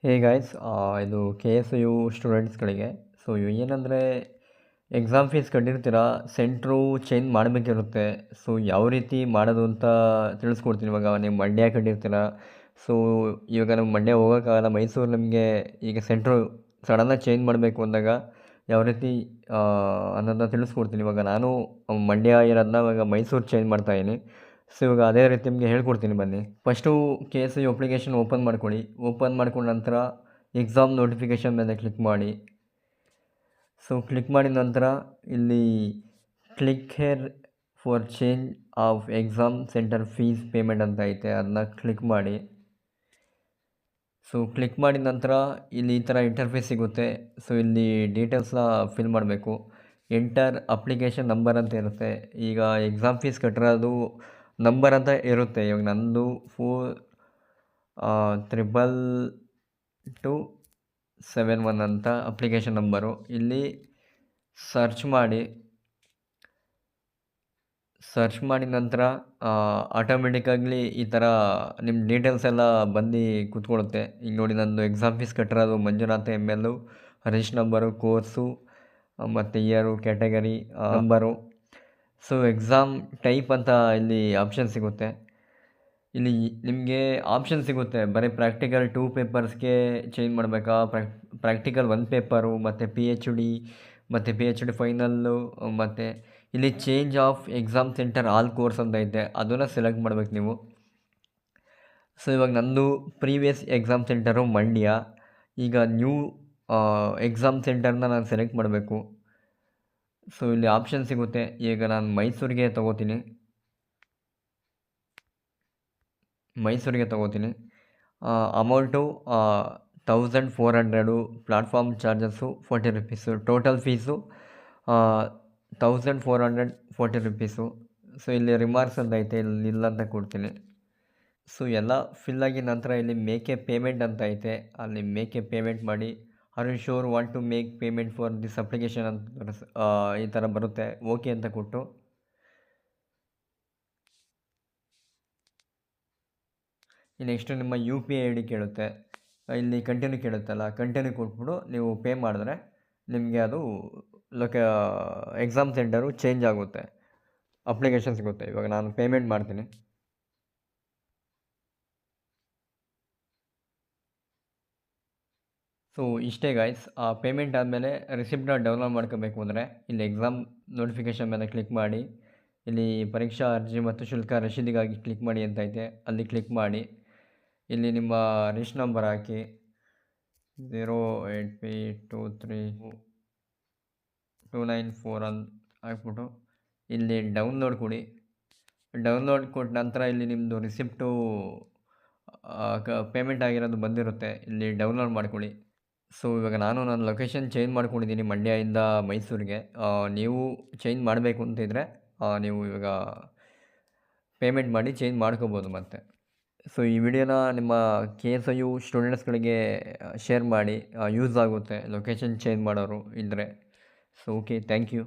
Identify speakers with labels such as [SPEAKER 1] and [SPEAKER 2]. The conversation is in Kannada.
[SPEAKER 1] ಹೇ ಗಾಯ್ಸ್, ಇದು KSU ಸ್ಟೂಡೆಂಟ್ಸ್ಗಳಿಗೆ. ಸೊ ಏನಂದರೆ, ಎಕ್ಸಾಮ್ ಫೀಸ್ ಕಟ್ಟಿರ್ತೀರ, ಸೆಂಟ್ರು ಚೇಂಜ್ ಮಾಡಬೇಕಿರುತ್ತೆ. ಸೊ ಯಾವ ರೀತಿ ಮಾಡೋದು ಅಂತ ತಿಳಿಸ್ಕೊಡ್ತೀನಿ. ಇವಾಗ ನೀವು ಮಂಡ್ಯ ಕಟ್ಟಿರ್ತೀರ, ಸೊ ಇವಾಗ ನಮ್ಗೆ ಮಂಡ್ಯ ಹೋಗೋಕ್ಕಾಗಲ್ಲ, ಮೈಸೂರು ನಿಮಗೆ ಈಗ ಸೆಂಟ್ರು ಸಡನ್ನಾಗಿ ಚೇಂಜ್ ಮಾಡಬೇಕು ಅಂದಾಗ ಯಾವ ರೀತಿ ಅನ್ನೋದನ್ನ ತಿಳಿಸ್ಕೊಡ್ತೀನಿ. ಇವಾಗ ನಾನು ಮಂಡ್ಯ ಇರೋದನ್ನ ಇವಾಗ ಮೈಸೂರು ಚೇಂಜ್ ಮಾಡ್ತಾಯಿದ್ದೀನಿ. ಸೊ ಇವಾಗ ಅದೇ ರೀತಿ ನಿಮಗೆ ಹೇಳ್ಕೊಡ್ತೀನಿ ಬನ್ನಿ. ಫಸ್ಟು KSU ಅಪ್ಲಿಕೇಶನ್ ಓಪನ್ ಮಾಡ್ಕೊಳ್ಳಿ. ಓಪನ್ ಮಾಡ್ಕೊಂಡ ನಂತರ ಎಕ್ಸಾಮ್ ನೋಟಿಫಿಕೇಷನ್ ಮೇಲೆ ಕ್ಲಿಕ್ ಮಾಡಿ. ಸೊ ಕ್ಲಿಕ್ ಮಾಡಿದ ನಂತರ ಇಲ್ಲಿ click hair for change of exam centre fees payment ಅಂತ ಐತೆ, ಅದನ್ನ ಕ್ಲಿಕ್ ಮಾಡಿ. ಸೊ ಕ್ಲಿಕ್ ಮಾಡಿದ ನಂತರ ಇಲ್ಲಿ ಈ ಥರ ಇಂಟರ್ಫೇಸ್ ಸಿಗುತ್ತೆ. ಸೊ ಇಲ್ಲಿ ಡೀಟೇಲ್ಸ್ನ ಫಿಲ್ ಮಾಡಬೇಕು. ಎಂಟರ್ ಅಪ್ಲಿಕೇಶನ್ ನಂಬರ್ ಅಂತ ಇರುತ್ತೆ. ಈಗ ಎಕ್ಸಾಮ್ ಫೀಸ್ ಕಟ್ಟಿರೋದು ನಂಬರ್ ಅಂತ ಇರುತ್ತೆ. ಇವಾಗ ನಂದು 4,271 ಅಂತ ಅಪ್ಲಿಕೇಶನ್ ನಂಬರು. ಇಲ್ಲಿ ಸರ್ಚ್ ಮಾಡಿದ ನಂತರ ಆಟೋಮೆಟಿಕ್ಕಾಗಲಿ ಈ ಥರ ನಿಮ್ಮ ಡೀಟೇಲ್ಸ್ ಎಲ್ಲ ಬಂದು ಕೂತ್ಕೊಳ್ಳುತ್ತೆ. ಈಗ ನೋಡಿ, ನಂದು ಎಕ್ಸಾಮ್ ಫೀಸ್ ಕಟ್ಟಿರೋದು Manjunatha ML, register number, course ಮತ್ತು year, category, number. So exam type ಅಂತ ಇಲ್ಲಿ ಆಪ್ಷನ್ ಸಿಗುತ್ತೆ. ಇಲ್ಲಿ ನಿಮಗೆ ಆಪ್ಷನ್ ಸಿಗುತ್ತೆ, ಬರೀ ಪ್ರಾಕ್ಟಿಕಲ್ 2 ಪೇಪರ್ಸ್ಗೆ ಚೇಂಜ್ ಮಾಡಬೇಕಾ, ಪ್ರಾಕ್ಟಿಕಲ್ 1 ಪೇಪರು, ಮತ್ತು PhD ಮತ್ತು PhD ಫೈನಲ್ಲು, ಮತ್ತು ಇಲ್ಲಿ change of exam centre all course ಅಂತ ಐತೆ, ಅದನ್ನು ಸೆಲೆಕ್ಟ್ ಮಾಡ್ಬೇಕು ನೀವು. ಸೊ ಇವಾಗ ನಂದು ಪ್ರೀವಿಯಸ್ ಎಕ್ಸಾಮ್ ಸೆಂಟರು ಮಂಡ್ಯ. ಈಗ ನ್ಯೂ ಎಕ್ಸಾಮ್ ಸೆಂಟರ್ನ ನಾನು ಸೆಲೆಕ್ಟ್ ಮಾಡಬೇಕು. ಸೊ ಇಲ್ಲಿ ಆಪ್ಷನ್ ಸಿಗುತ್ತೆ. ಈಗ ನಾನು ಮೈಸೂರಿಗೆ ತೊಗೋತೀನಿ. Amount 1,400, platform charges 40 rupees, total fees 1,440 rupees. So ಇಲ್ಲಿ ರಿಮಾರ್ಕ್ಸ್ ಅಂತ ಐತೆ, ಇಲ್ಲಿ ಇಲ್ಲ ಅಂತ ಕೊಡ್ತೀನಿ. ಸೊ ಎಲ್ಲ ಫಿಲ್ ಆಗಿದ ನಂತರ ಇಲ್ಲಿ ಮೇಕ್ ಎ ಪೇಮೆಂಟ್ ಅಂತ ಐತೆ, ಅಲ್ಲಿ ಮೇಕ್ ಎ ಪೇಮೆಂಟ್ ಮಾಡಿ. Are you sure want to make payment for this application ಅಂತ ಈ ಥರ ಬರುತ್ತೆ. ಓಕೆ ಅಂತ ಕೊಟ್ಟು ನೆಕ್ಸ್ಟು ನಿಮ್ಮ UPI ID ಕೇಳುತ್ತೆ. ಇಲ್ಲಿ ಕಂಟಿನ್ಯೂ ಕೇಳುತ್ತಲ್ಲ, ಕಂಟಿನ್ಯೂ ಕೊಟ್ಬಿಟ್ಟು ನೀವು ಪೇ ಮಾಡಿದ್ರೆ ನಿಮಗೆ ಅದು ಎಕ್ಸಾಮ್ ಸೆಂಟರು ಚೇಂಜ್ ಆಗುತ್ತೆ, ಅಪ್ಲಿಕೇಶನ್ ಸಿಗುತ್ತೆ. ಇವಾಗ ನಾನು ಪೇಮೆಂಟ್ ಮಾಡ್ತೀನಿ. ಸೊ ಇಷ್ಟೇ ಗಾಯ್ಸ್. ಪೇಮೆಂಟ್ ಆದಮೇಲೆ ರಿಸಿಪ್ಟನ್ನ ಡೌನ್ಲೋಡ್ ಮಾಡ್ಕೋಬೇಕು ಅಂದರೆ ಇಲ್ಲಿ ಎಕ್ಸಾಮ್ ನೋಟಿಫಿಕೇಷನ್ ಮೇಲೆ ಕ್ಲಿಕ್ ಮಾಡಿ. ಇಲ್ಲಿ ಪರೀಕ್ಷಾ ಅರ್ಜಿ ಮತ್ತು ಶುಲ್ಕ ರಶೀದಿಗಾಗಿ ಕ್ಲಿಕ್ ಮಾಡಿ ಅಂತ ಐತೆ, ಅಲ್ಲಿ ಕ್ಲಿಕ್ ಮಾಡಿ. ಇಲ್ಲಿ ನಿಮ್ಮ ರಿಜಿಸ್ಟರ್ ನಂಬರ್ ಹಾಕಿ 08P2329 ಅಂತ ಹಾಕ್ಬಿಟ್ಟು ಇಲ್ಲಿ ಡೌನ್ಲೋಡ್ ಕೊಡಿ. ಡೌನ್ಲೋಡ್ ಕೊಟ್ಟ ನಂತರ ಇಲ್ಲಿ ನಿಮ್ಮದು ರಿಸಿಪ್ಟು ಪೇಮೆಂಟ್ ಆಗಿರೋದು ಬಂದಿರುತ್ತೆ, ಇಲ್ಲಿ ಡೌನ್ಲೋಡ್ ಮಾಡ್ಕೊಳ್ಳಿ. ಸೊ ಇವಾಗ ನಾನು ನನ್ನ ಲೊಕೇಶನ್ ಚೇಂಜ್ ಮಾಡ್ಕೊಂಡಿದ್ದೀನಿ ಮಂಡ್ಯದಿಂದ ಮೈಸೂರಿಗೆ. ನೀವು ಚೇಂಜ್ ಮಾಡಬೇಕು ಅಂತಿದ್ರೆ ನೀವು ಇವಾಗ ಪೇಮೆಂಟ್ ಮಾಡಿ ಚೇಂಜ್ ಮಾಡ್ಕೋಬೋದು ಮತ್ತೆ. ಸೊ ಈ ವಿಡಿಯೋನ ನಿಮ್ಮ KSU ಸ್ಟೂಡೆಂಟ್ಸ್ಗಳಿಗೆ ಶೇರ್ ಮಾಡಿ, ಯೂಸ್ ಆಗುತ್ತೆ ಲೊಕೇಶನ್ ಚೇಂಜ್ ಮಾಡೋರು ಇದ್ದರೆ. So okay, thank you.